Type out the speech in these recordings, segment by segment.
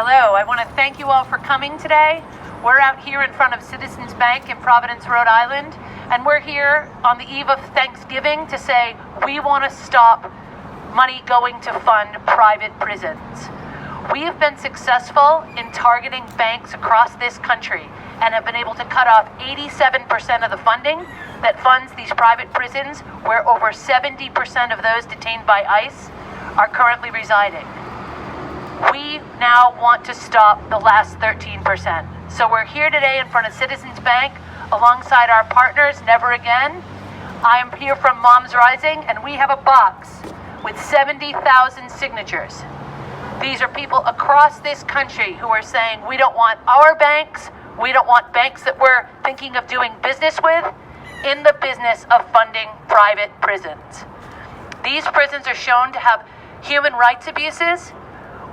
Hello, I want to thank you all for coming today. We're out here in front of Citizens Bank in Providence, Rhode Island, and we're here on the eve of Thanksgiving to say we want to stop money going to fund private prisons. We have been successful in targeting banks across this country and have been able to cut off 87% of the funding that funds these private prisons, where over 70% of those detained by ICE are currently residing. We now want to stop the last 13%. So we're here today in front of Citizens Bank alongside our partners, Never Again. I am here from Moms Rising, and we have a box with 70,000 signatures. These are people across this country who are saying we don't want our banks, we don't want banks that we're thinking of doing business with in the business of funding private prisons. These prisons are shown to have human rights abuses.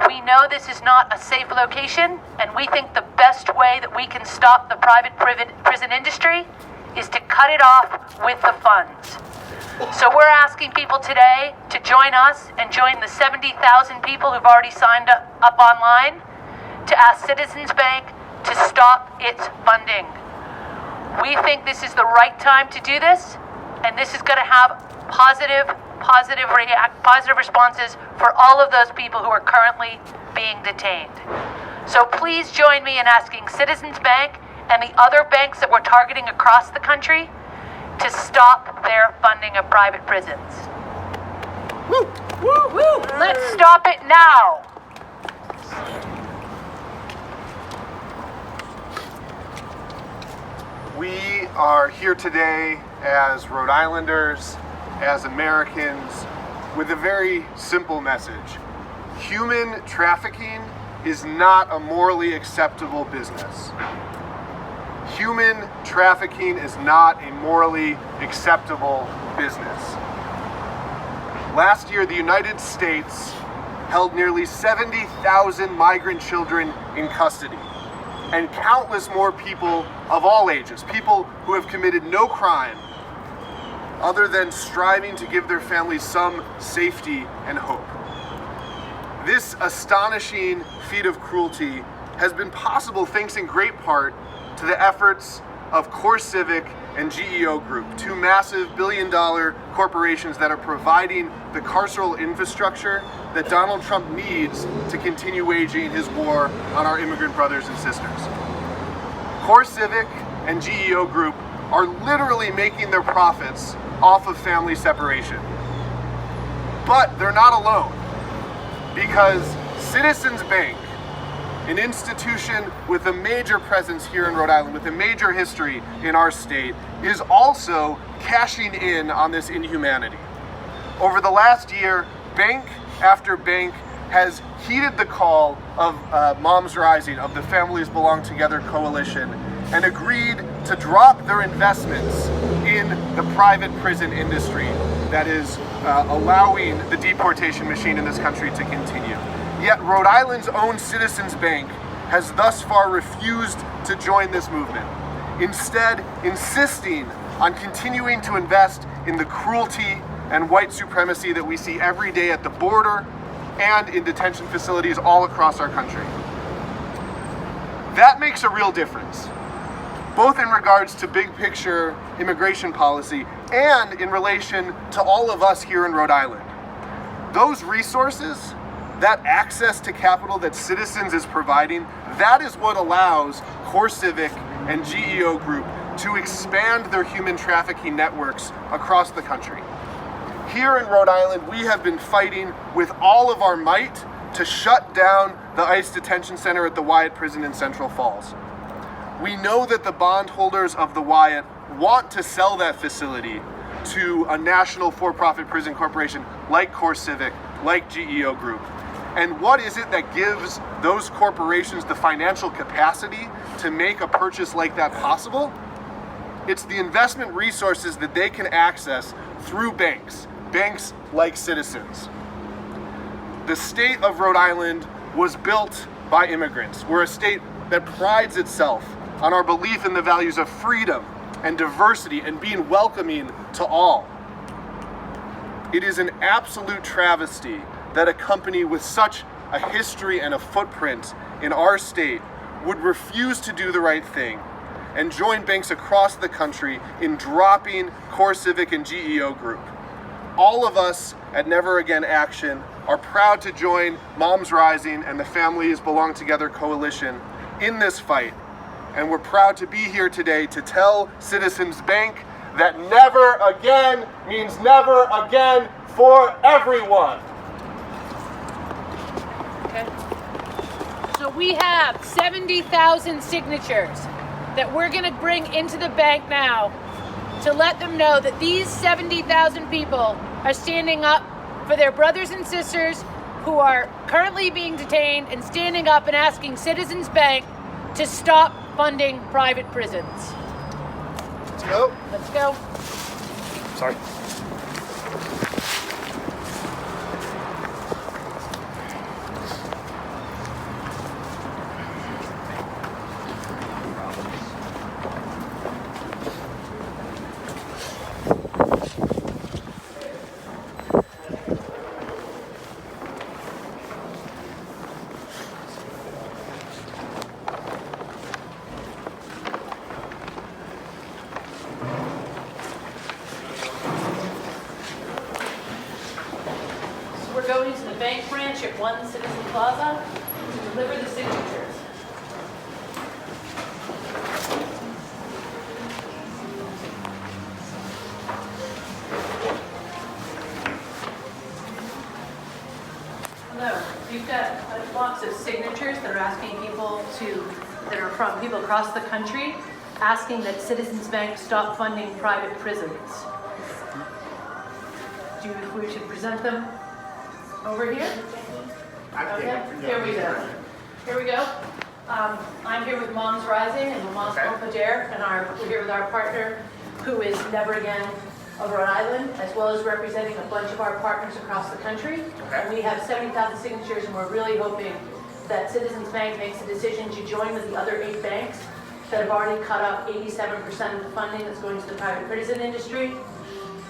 We know this is not a safe location, and we think the best way that we can stop the private prison industry is to cut it off with the funds. So we're asking people today to join us and join the 70,000 people who've already signed up online to ask Citizens Bank to stop its funding. We think this is the right time to do this, and this is going to have positive responses for all of those people who are currently being detained. So please join me in asking Citizens Bank and the other banks that we're targeting across the country to stop their funding of private prisons. Woo! Woo! Woo! Let's stop it now! We are here today as Rhode Islanders, as Americans, with a very simple message. Human trafficking is not a morally acceptable business. Human trafficking is not a morally acceptable business. Last year, the United States held nearly 70,000 migrant children in custody, and countless more people of all ages, people who have committed no crime other than striving to give their families some safety and hope. This astonishing feat of cruelty has been possible thanks in great part to the efforts of CoreCivic and GEO Group, two massive billion-dollar corporations that are providing the carceral infrastructure that Donald Trump needs to continue waging his war on our immigrant brothers and sisters. CoreCivic and GEO Group are literally making their profits off of family separation. But they're not alone, because Citizens Bank, an institution with a major presence here in Rhode Island, with a major history in our state, is also cashing in on this inhumanity. Over the last year, bank after bank has heeded the call of Moms Rising, of the Families Belong Together Coalition, and agreed to drop their investments in the private prison industry that is allowing the deportation machine in this country to continue. Yet Rhode Island's own Citizens Bank has thus far refused to join this movement, instead insisting on continuing to invest in the cruelty and white supremacy that we see every day at the border and in detention facilities all across our country. That makes a real difference, both in regards to big picture immigration policy and in relation to all of us here in Rhode Island. Those resources, that access to capital that Citizens is providing, that is what allows CoreCivic and GEO Group to expand their human trafficking networks across the country. Here in Rhode Island, we have been fighting with all of our might to shut down the ICE detention center at the Wyatt Prison in Central Falls. We know that the bondholders of the Wyatt want to sell that facility to a national for-profit prison corporation like CoreCivic, like GEO Group. And what is it that gives those corporations the financial capacity to make a purchase like that possible? It's the investment resources that they can access through banks like Citizens. The state of Rhode Island was built by immigrants. We're a state that prides itself on our belief in the values of freedom and diversity and being welcoming to all. It is an absolute travesty that a company with such a history and a footprint in our state would refuse to do the right thing and join banks across the country in dropping Core Civic and GEO Group. All of us at Never Again Action are proud to join Moms Rising and the Families Belong Together Coalition in this fight. And we're proud to be here today to tell Citizens Bank that never again means never again for everyone. Okay. So we have 70,000 signatures that we're going to bring into the bank now to let them know that these 70,000 people are standing up for their brothers and sisters who are currently being detained and standing up and asking Citizens Bank to stop funding private prisons. Let's go. Let's go. Sorry. We're going to the bank branch at One Citizens Plaza to deliver the signatures. Hello, we've got a box of signatures that are asking people that are from people across the country, asking that Citizens Bank stop funding private prisons. We should present them over here? Okay, here we go. Here we go. I'm here with Moms Rising and Moms Pierre, and we're here with our partner, who is Never Again of Rhode Island, as well as representing a bunch of our partners across the country. And we have 70,000 signatures, and we're really hoping that Citizens Bank makes a decision to join with the other 8 banks that have already cut off 87% of the funding that's going to the private prison industry.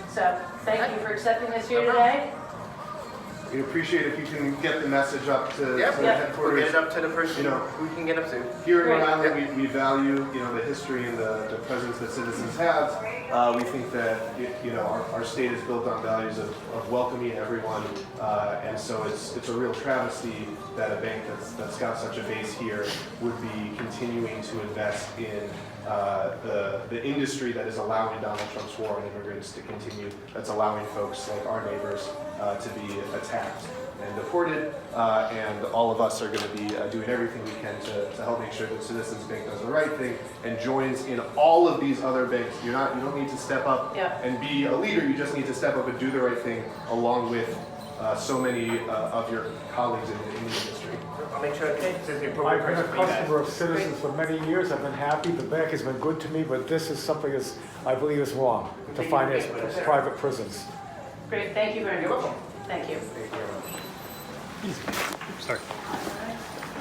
So thank you for accepting us here today. We appreciate if you can get the message up to the headquarters. We'll get it up to the person who can get up to. Here in Rhode Island, we value the history and the presence that citizens have. We think that our state is built on values of welcoming everyone, and so it's a real travesty that a bank that's got such a base here would be continuing to invest in the industry that is allowing Donald Trump's war on immigrants to continue, that's allowing folks like our neighbors to be attacked and deported, and all of us are going to be doing everything we can to help make sure that Citizens Bank does the right thing and joins in all of these other banks. You don't need to step up and be a leader, you just need to step up and do the right thing along with so many of your colleagues in the industry. I'll make sure it's the I've appropriate been a person for you guys. customer of Citizens for many years. I've been happy. The bank has been good to me, but this is something that I believe is wrong to finance private prisons. Great, thank you very much. Thank you. Sorry.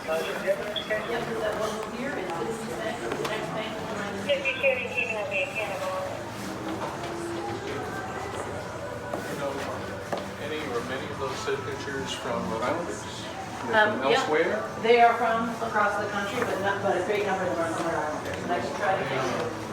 Yep, there's that one here, and Citizens Bank, the next bank. Any or many of those signatures from Rhode Island? Yeah, Elsewhere? they are from across the country, but a big number of them are from Rhode Island. And I should try to get you